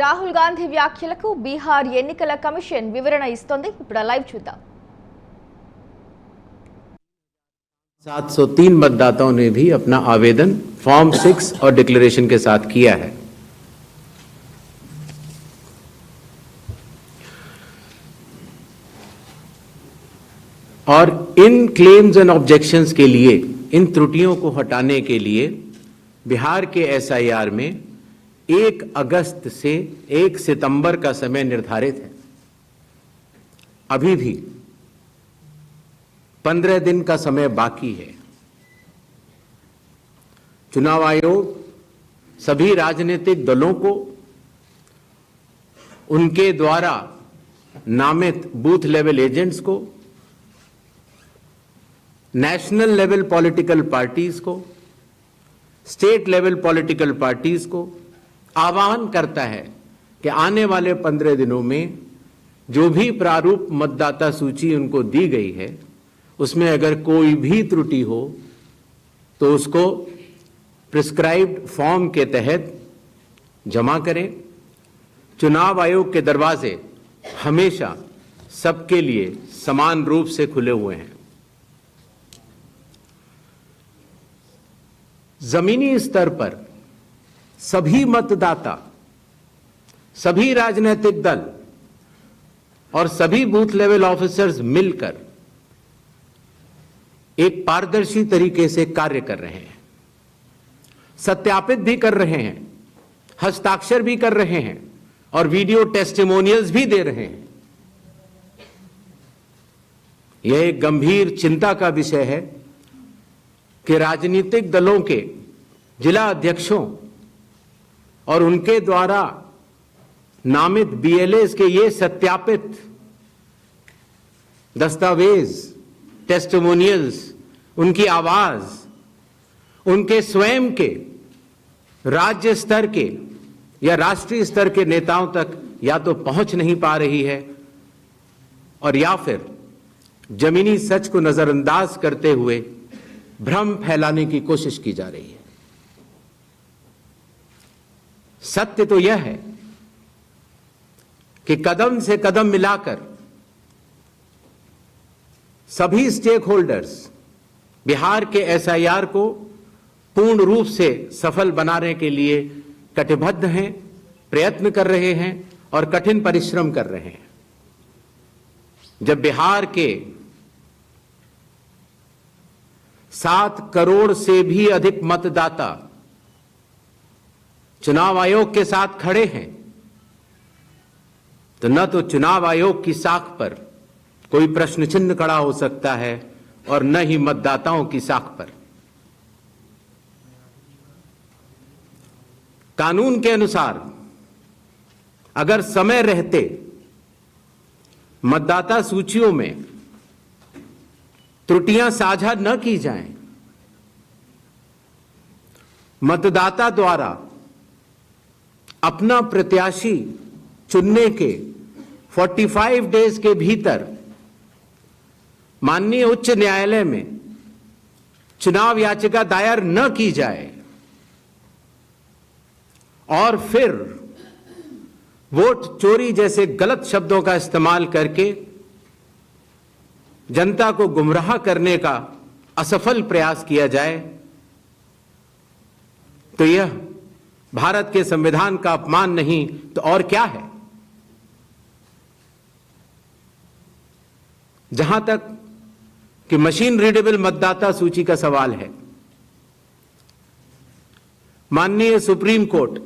రాహుల్ గాంధీ వ్యాఖ్యలకు బీహార్ ఎన్నికల కమిషన్ వివరణ ఇస్తోంది. ఇప్పుడు లైవ్ చూద్దాం. 703 मतदाताओं ने भी अपना आवेदन फॉर्म 6 और डिक्लेरेशन के साथ किया है. और इन क्लेम्स एंड ऑब्जेक्शंस के लिए, इन त्रुटियों को हटाने के लिए बिहार के एसआईआर में 1 अगस्त से 1 सितंबर का समय निर्धारित है. अभी भी 15 दिन का समय बाकी है. चुनाव आयोग सभी राजनीतिक दलों को उनके द्वारा नामित बूथ लेवल एजेंट्स को, नेशनल लेवल पॉलिटिकल पार्टीज को, स्टेट लेवल पॉलिटिकल पार्टीज को आह्वान करता है कि आने वाले 15 दिनों में जो भी प्रारूप मतदाता सूची उनको दी गई है उसमें अगर कोई भी त्रुटि हो तो उसको प्रिस्क्राइब्ड फॉर्म के तहत जमा करें. चुनाव आयोग के दरवाजे हमेशा सबके लिए समान रूप से खुले हुए हैं. जमीनी स्तर पर सभी मतदाता, सभी राजनीतिक दल और सभी बूथ लेवल ऑफिसर्स मिलकर एक पारदर्शी तरीके से कार्य कर रहे हैं, सत्यापित भी कर रहे हैं, हस्ताक्षर भी कर रहे हैं और वीडियो टेस्टिमोनियल्स भी दे रहे हैं. यह एक गंभीर चिंता का विषय है कि राजनीतिक दलों के जिला अध्यक्षों और उनके द्वारा नामित बीएलएस के ये सत्यापित दस्तावेज, टेस्टिमोनियल्स, उनकी आवाज उनके स्वयं के राज्य स्तर के या राष्ट्रीय स्तर के नेताओं तक या तो पहुंच नहीं पा रही है और या फिर जमीनी सच को नजरअंदाज करते हुए भ्रम फैलाने की कोशिश की जा रही है. सत्य तो यह है कि कदम से कदम मिलाकर सभी स्टेक होल्डर्स बिहार के एसआईआर को पूर्ण रूप से सफल बनाने के लिए कटिबद्ध हैं, प्रयत्न कर रहे हैं और कठिन परिश्रम कर रहे हैं. जब बिहार के 7 करोड़ से भी अधिक मतदाता चुनाव आयोग के साथ खड़े हैं तो न तो चुनाव आयोग की साख पर कोई प्रश्न चिन्ह खड़ा हो सकता है और न ही मतदाताओं की साख पर. कानून के अनुसार अगर समय रहते मतदाता सूचियों में त्रुटियां साझा न की जाएं, मतदाता द्वारा अपना प्रत्याशी चुनने के 45 डेज के भीतर माननीय उच्च न्यायालय में चुनाव याचिका दायर न की जाए और फिर वोट चोरी जैसे गलत शब्दों का इस्तेमाल करके जनता को गुमराह करने का असफल प्रयास किया जाए तो यह भारत के संविधान का अपमान नहीं तो और क्या है. जहां तक कि मशीन रीडेबल मतदाता सूची का सवाल है, माननीय सुप्रीम कोर्ट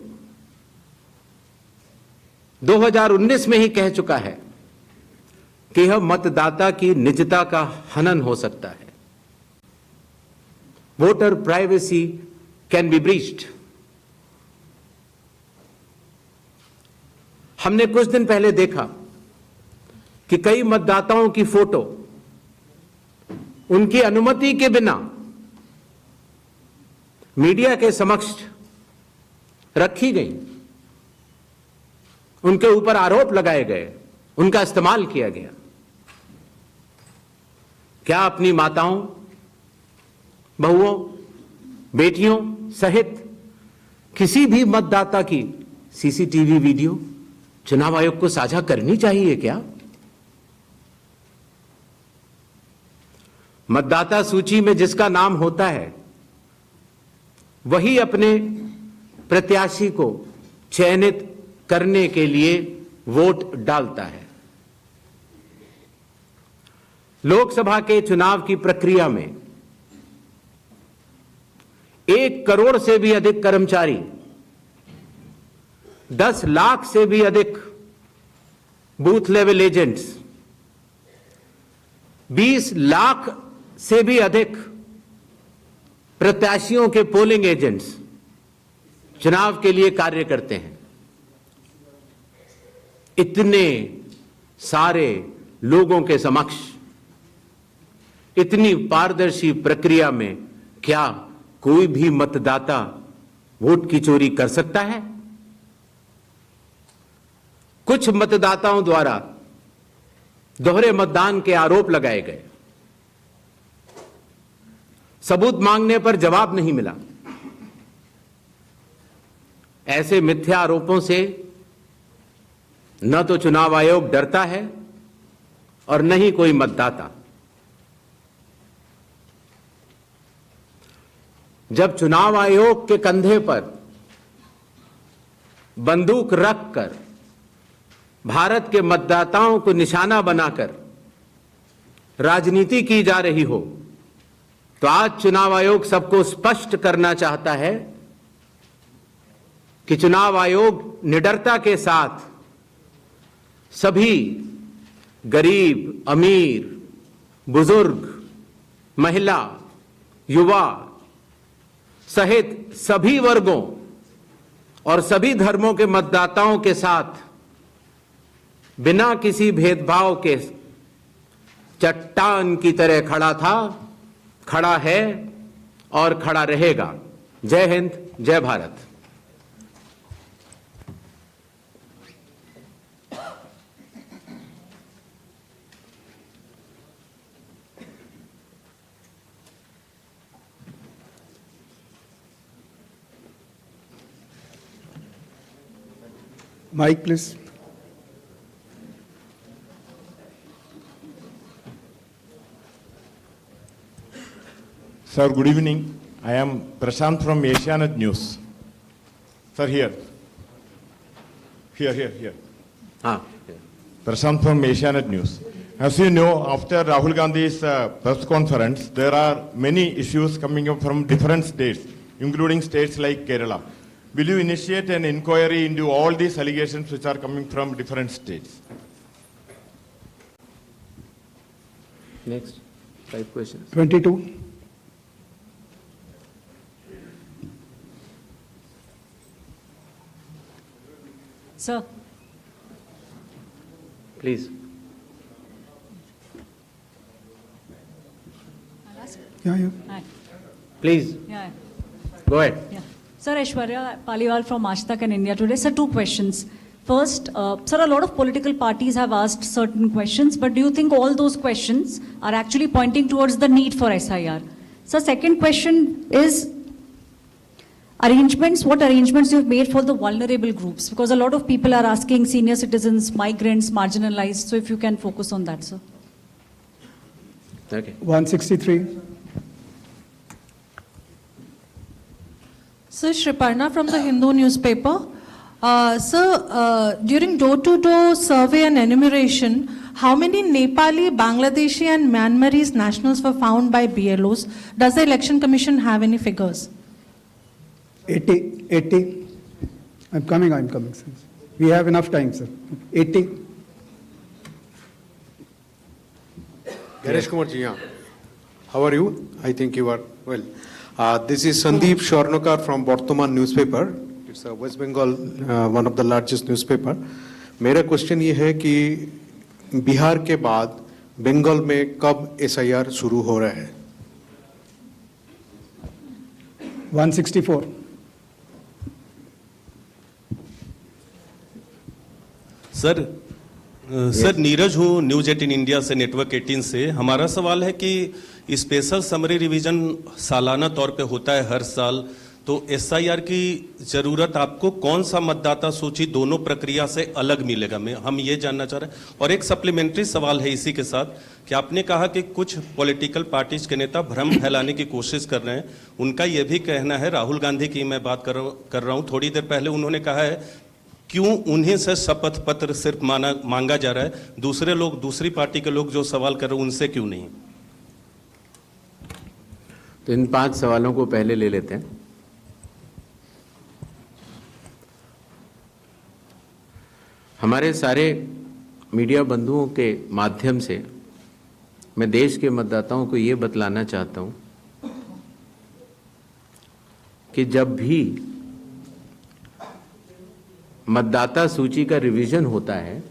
2019 में ही कह चुका है कि यह मतदाता की निजता का हनन हो सकता है. Voter privacy can be breached. हमने कुछ दिन पहले देखा कि कई मतदाताओं की फोटो उनकी अनुमति के बिना मीडिया के समक्ष रखी गई, उनके ऊपर आरोप लगाए गए, उनका इस्तेमाल किया गया. क्या अपनी माताओं, बहुओं, बेटियों सहित किसी भी मतदाता की सीसीटीवी वीडियो चुनाव आयोग को साझा करनी चाहिए क्या? मतदाता सूची में जिसका नाम होता है वही अपने प्रत्याशी को चयनित करने के लिए वोट डालता है। लोकसभा के चुनाव की प्रक्रिया में 1 करोड़ से भी अधिक कर्मचारी, 10 लाख से भी अधिक बूथ लेवल एजेंट्स, 20 लाख से भी अधिक प्रत्याशियों के पोलिंग एजेंट्स चुनाव के लिए कार्य करते हैं। इतने सारे लोगों के समक्ष इतनी पारदर्शी प्रक्रिया में क्या कोई भी मतदाता वोट की चोरी कर सकता है? कुछ मतदाताओं द्वारा दोहरे मतदान के आरोप लगाए गए। सबूत मांगने पर जवाब नहीं मिला। ऐसे मिथ्या आरोपों से न तो चुनाव आयोग डरता है और न ही कोई मतदाता। जब चुनाव आयोग के कंधे पर बंदूक रखकर भारत के मतदाताओं को निशाना बनाकर राजनीति की जा रही हो, तो आज चुनाव आयोग सबको स्पष्ट करना चाहता है कि चुनाव आयोग निडरता के साथ सभी गरीब, अमीर, बुजुर्ग, महिला, युवा सहित सभी वर्गों और सभी धर्मों के मतदाताओं के साथ बिना किसी भेदभाव के चट्टान की तरह खड़ा था, खड़ा है और खड़ा रहेगा। जय हिंद, जय Bharat. Mic, please. Sir, good evening. I am Prashant from Asianet News. Sir, here. Here. Prashant from Asianet News. As you know, after Rahul Gandhi's press conference, there are many issues coming up from different states, including states like Kerala. Will you initiate an inquiry into all these allegations which are coming from different states? Next, 5 questions. 22. Sir. Please. Yeah. Hi. Please. Yeah. Go ahead. Yeah. Sir, Aishwarya Paliwal from Aaj and India Today. Sir, 2 questions. First, sir, a lot of political parties have asked certain questions, but do you think all those questions are actually pointing towards the need for SIR? Sir, second question is what arrangements you've made for the vulnerable groups? Because a lot of people are asking senior citizens, migrants, marginalized. So if you can focus on that, sir. Okay. 163. Sir, Shriparna from the Hindu newspaper. Sir, during door-to-door survey and enumeration, how many Nepali, Bangladeshi and Myanmarese nationals were found by BLOs? Does the Election Commission have any figures? 80. I'm coming, sir. We have enough time, sir. 80. Ganesh Kumar ji, how are you? I think you are well. This is Sandeep Shornokar from Bartaman newspaper. It's a West Bengal, one of the largest newspaper. मेरा question ये है कि बिहार के बाद बंगाल में कब SIR शुरू हो रहा है? 164. सर नीरज हूँ न्यूज 18 इंडिया से, नेटवर्क 18 से। हमारा सवाल है कि स्पेशल समरी रिवीजन सालाना तौर पे होता है हर साल, तो SIR की जरूरत आपको कौन सा मतदाता सूची दोनों प्रक्रिया से अलग मिलेगा, हम ये जानना चाह रहे हैं। और एक सप्लीमेंट्री सवाल है इसी के साथ कि आपने कहा कि कुछ पॉलिटिकल पार्टीज के नेता भ्रम फैलाने की कोशिश कर रहे हैं। उनका यह भी कहना है, राहुल गांधी की मैं बात कर रहा हूं, थोड़ी देर पहले उन्होंने कहा है क्यों उन्हीं से शपथ पत्र सिर्फ मांगा जा रहा है, दूसरे लोग, दूसरी पार्टी के लोग जो सवाल कर रहे हैं उनसे क्यों नहीं। तो इन 5 सवालों को पहले ले लेते हैं। हमारे सारे मीडिया बंधुओं के माध्यम से मैं देश के मतदाताओं को ये बतलाना चाहता हूं कि जब भी मतदाता सूची का रिवीजन होता है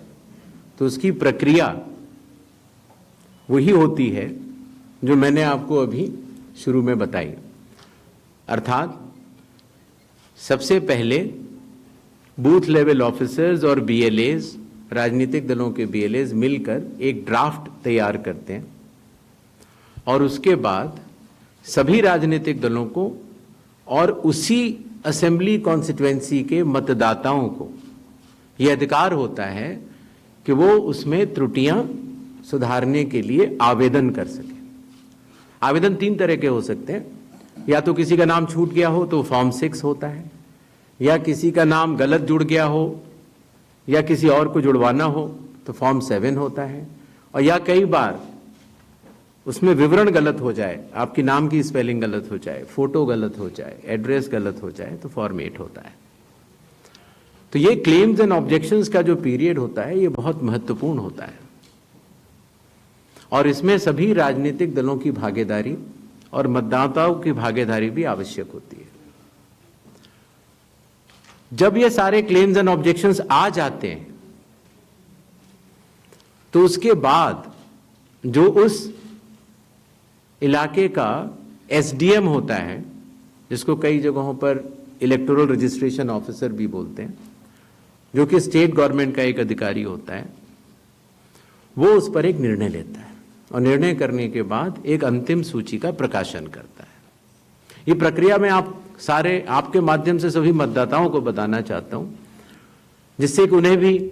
तो उसकी प्रक्रिया वही होती है जो मैंने आपको अभी शुरू में बताई। अर्थात सबसे पहले बूथ लेवल ऑफिसर्स और BLAs, राजनीतिक दलों के BLAs मिलकर एक ड्राफ्ट तैयार करते हैं और उसके बाद सभी राजनीतिक दलों को और उसी असेंबली कॉन्स्टिट्यूएंसी के मतदाताओं को यह अधिकार होता है कि वो उसमें त्रुटियां सुधारने के लिए आवेदन कर सके। आवेदन 3 तरह के हो सकते हैं, या तो किसी का नाम छूट गया हो तो फॉर्म 6 होता है, या किसी का नाम गलत जुड़ गया हो या किसी और को जुड़वाना हो तो फॉर्म 7 होता है, और या कई बार उसमें विवरण गलत हो जाए, आपकी नाम की स्पेलिंग गलत हो जाए, फोटो गलत हो जाए, एड्रेस गलत हो जाए तो फॉर्म 8 होता है। तो ये क्लेम्स एंड ऑब्जेक्शंस का जो पीरियड होता है ये बहुत महत्वपूर्ण होता है और इसमें सभी राजनीतिक दलों की भागीदारी और मतदाताओं की भागीदारी भी आवश्यक होती है। जब ये सारे क्लेम्स एंड ऑब्जेक्शंस आ जाते हैं तो उसके बाद जो उस इलाके का SDM होता है, जिसको कई जगहों पर इलेक्टोरल रजिस्ट्रेशन ऑफिसर भी बोलते हैं, जो कि स्टेट गवर्नमेंट का एक अधिकारी होता है, वो उस पर एक निर्णय लेता है और निर्णय करने के बाद एक अंतिम सूची का प्रकाशन करता है। ये प्रक्रिया में आप सारे, आपके माध्यम से सभी मतदाताओं को बताना चाहता हूं, जिससे कि उन्हें भी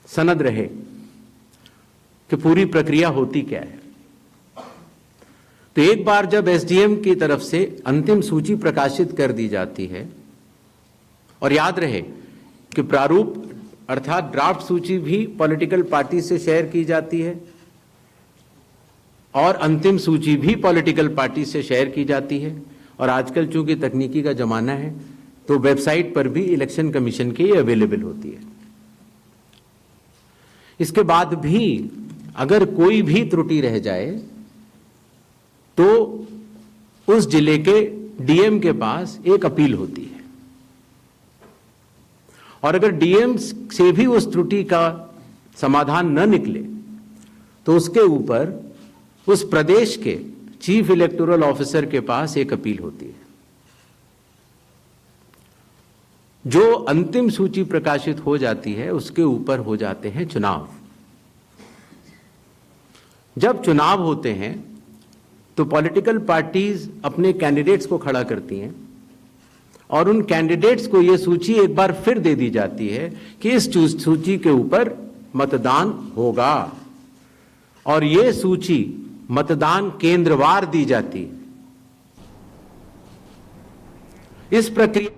सनद रहे कि पूरी प्रक्रिया होती क्या है। तो एक बार जब SDM की तरफ से अंतिम सूची प्रकाशित कर दी जाती है, और याद रहे कि प्रारूप अर्थात ड्राफ्ट सूची भी पॉलिटिकल पार्टी से शेयर की जाती है और अंतिम सूची भी पॉलिटिकल पार्टी से शेयर की जाती है, और आजकल चूंकि तकनीकी का जमाना है तो वेबसाइट पर भी इलेक्शन कमीशन की अवेलेबल होती है। इसके बाद भी अगर कोई भी त्रुटि रह जाए तो उस जिले के DM के पास एक अपील होती है, और अगर DM से भी उस त्रुटि का समाधान न निकले तो उसके ऊपर उस प्रदेश के चीफ इलेक्टोरल ऑफिसर के पास एक अपील होती है। जो अंतिम सूची प्रकाशित हो जाती है उसके ऊपर हो जाते हैं चुनाव। जब चुनाव होते हैं तो पॉलिटिकल पार्टीज अपने कैंडिडेट्स को खड़ा करती हैं और उन कैंडिडेट्स को यह सूची एक बार फिर दे दी जाती है कि इस सूची के ऊपर मतदान होगा, और यह सूची मतदान केंद्रवार दी जाती है। इस प्रक्रिया